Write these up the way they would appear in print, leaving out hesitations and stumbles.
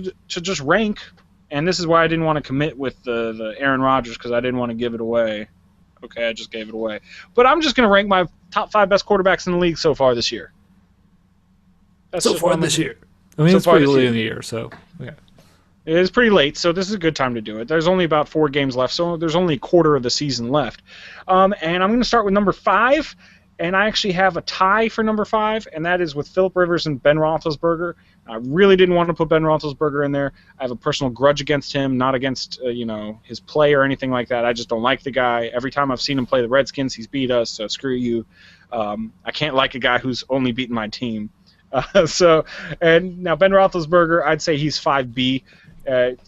to just rank, and this is why I didn't want to commit with the Aaron Rodgers, because I didn't want to give it away. Okay, I just gave it away. But I'm just going to rank my top 5 best quarterbacks in the league so far this year. That's so far this year. I mean, it's pretty late in the year, so yeah. It is pretty late, so this is a good time to do it. There's only about 4 games left, so there's only a quarter of the season left. And I'm going to start with number 5, and I actually have a tie for number 5, and that is with Phillip Rivers and Ben Roethlisberger. I really didn't want to put Ben Roethlisberger in there. I have a personal grudge against him, not against his play or anything like that. I just don't like the guy. Every time I've seen him play the Redskins, he's beat us, so screw you. I can't like a guy who's only beaten my team. And now Ben Roethlisberger, I'd say he's 5B.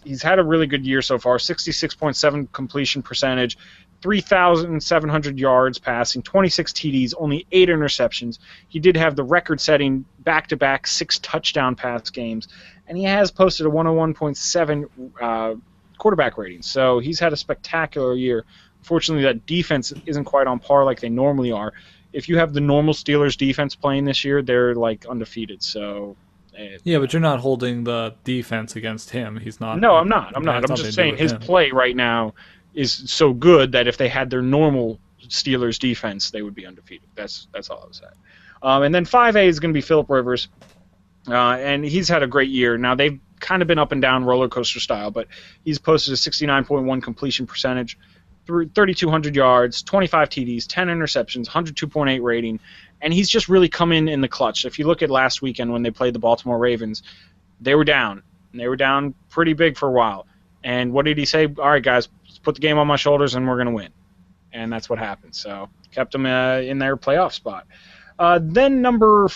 He's had a really good year so far, 66.7 completion percentage, 3,700 yards passing, 26 TDs, only 8 interceptions. He did have the record-setting back-to-back 6 touchdown pass games, and he has posted a 101.7 quarterback rating. So he's had a spectacular year. Unfortunately, that defense isn't quite on par like they normally are. If you have the normal Steelers defense playing this year, they're like undefeated. So. Yeah, but you're not holding the defense against him. He's not. No, I'm not. I'm just saying his play right now is so good that if they had their normal Steelers defense, they would be undefeated. That's all I was saying. And then 5A is going to be Phillip Rivers, and he's had a great year. Now, they've kind of been up and down roller coaster style, but he's posted a 69.1 completion percentage, 3,200 yards, 25 TDs, 10 interceptions, 102.8 rating. And he's just really come in the clutch. If you look at last weekend when they played the Baltimore Ravens, they were down. And they were down pretty big for a while. And what did he say? All right, guys, let's put the game on my shoulders and we're going to win. And that's what happened. So kept them in their playoff spot. Then number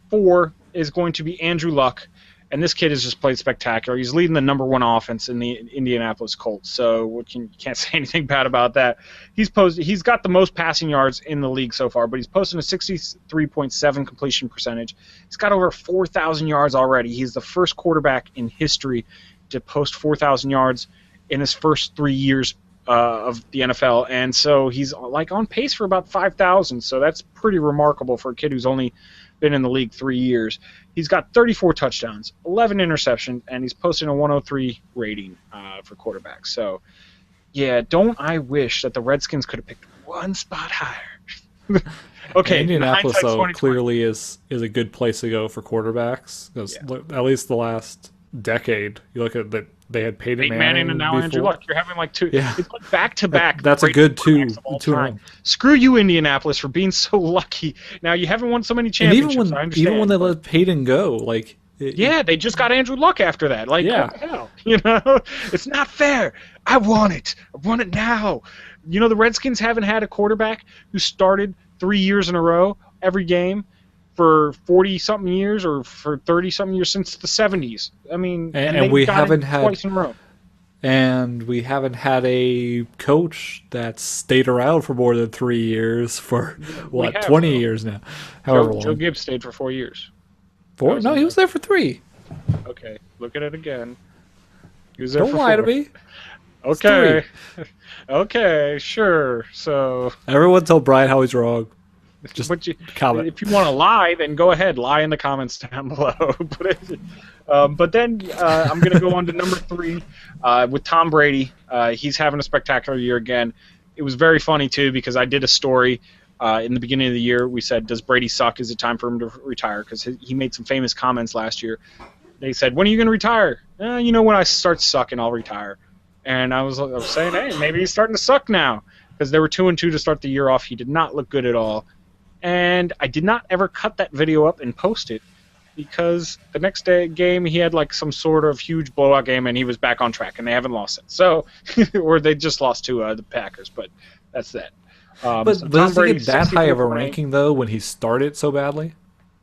4 is going to be Andrew Luck. And this kid has just played spectacular. He's leading the number 1 offense in the Indianapolis Colts, so you can't say anything bad about that. He's got the most passing yards in the league so far, but he's posting a 63.7 completion percentage. He's got over 4,000 yards already. He's the first quarterback in history to post 4,000 yards in his first 3 years of the NFL, and so he's like on pace for about 5,000. So that's pretty remarkable for a kid who's only been in the league 3 years. He's got 34 touchdowns, 11 interceptions, and he's posting a 103 rating for quarterbacks. So, yeah, don't I wish that the Redskins could have picked one spot higher. Okay, Indianapolis, though, clearly is a good place to go for quarterbacks. Because at least the last decade, you look at that, they had Peyton Manning and now before. Andrew Luck. You're having like 2. Yeah. It's like back-to-back. That's a good two. Screw you, Indianapolis, for being so lucky. Now, you haven't won so many championships, I understand. Even when they let Peyton go, they just got Andrew Luck after that. What the hell? It's not fair. I want it. I want it now. The Redskins haven't had a quarterback who started 3 years in a row every game for 40-something years or for 30-something years since the 70s. I mean, and we haven't had twice in a row. And we haven't had a coach that's stayed around for more than 3 years for 20 years now. However Joe Gibbs stayed for 4 years. 4? No, he was there for 3. Okay, look at it again. He was there Don't for lie 4. to me. Okay. Okay, sure. So everyone tell Brian how he's wrong. Just comment. If you want to lie, then go ahead. Lie in the comments down below. But then I'm going to go on to number 3 with Tom Brady. He's having a spectacular year again. It was very funny, too, because I did a story in the beginning of the year. We said, does Brady suck? Is it time for him to retire? Because he made some famous comments last year. They said, when are you going to retire? When I start sucking, I'll retire. And I was saying, hey, maybe he's starting to suck now. Because they were 2-2 to start the year off. He did not look good at all. And I did not ever cut that video up and post it because the next game he had like some sort of huge blowout game and he was back on track and they haven't lost it. So, or they just lost to the Packers, but that's that. But does he get that high of a ranking though when he started so badly?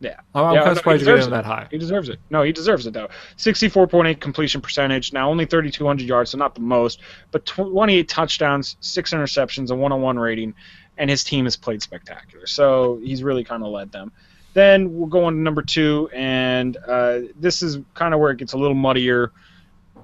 Yeah. I'm kind of surprised you're getting that high. He deserves it. No, he deserves it though. 64.8 completion percentage. Now only 3,200 yards, so not the most, but 28 touchdowns, 6 interceptions, a 101 rating. And his team has played spectacular. So he's really kind of led them. Then we'll go on to number 2, and this is kind of where it gets a little muddier.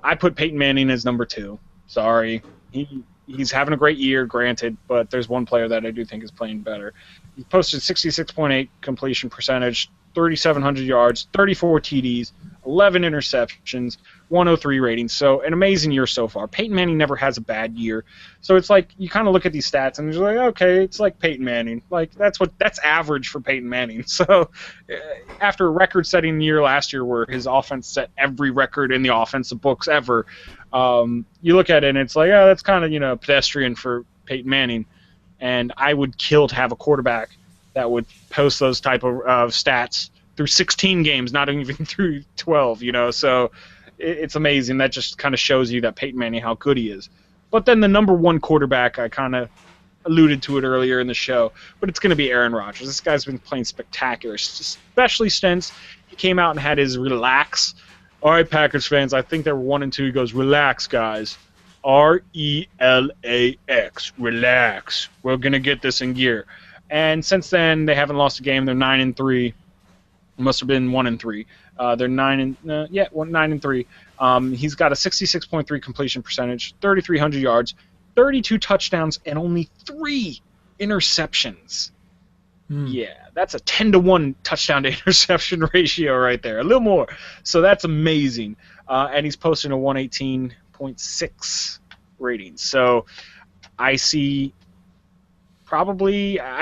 I put Peyton Manning as number 2. Sorry. He's having a great year, granted, but there's one player that I do think is playing better. He posted 66.8 completion percentage, 3,700 yards, 34 TDs, 11 interceptions, 103 ratings. So an amazing year so far. Peyton Manning never has a bad year. So it's like you kind of look at these stats and you're like, okay, it's like Peyton Manning. Like that's average for Peyton Manning. So after a record-setting year last year where his offense set every record in the offensive books ever, you look at it and it's like, oh, that's kind of pedestrian for Peyton Manning. And I would kill to have a quarterback that would post those type of stats through 16 games, not even through 12, So it's amazing. That just kind of shows you that Peyton Manning, how good he is. But then the number one quarterback, I kind of alluded to it earlier in the show, but it's going to be Aaron Rodgers. This guy's been playing spectacular, especially since he came out and had his relax. All right, Packers fans, I think they were 1-2. He goes, relax, guys. RELAX, relax. We're going to get this in gear. And since then, they haven't lost a game. They're 9-3. Must have been 1-3. They're 9-3. He's got a 66.3 completion percentage, 3,300 yards, 32 touchdowns, and only 3 interceptions. Yeah, that's a 10-to-1 touchdown to interception ratio right there. A little more. So that's amazing. And he's posting a 118.6 rating. So I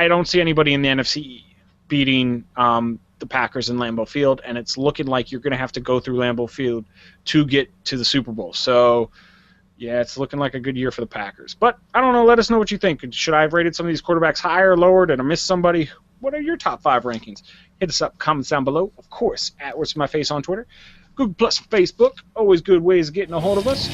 don't see anybody in the NFC beating the Packers in Lambeau Field, and it's looking like you're going to have to go through Lambeau Field to get to the Super Bowl. So, yeah, it's looking like a good year for the Packers. But I don't know. Let us know what you think. Should I have rated some of these quarterbacks higher or lower? Did I miss somebody? What are your top 5 rankings? Hit us up, comments down below. Of course, @What'sMyFace on Twitter. Google Plus, Facebook. Always good ways of getting a hold of us.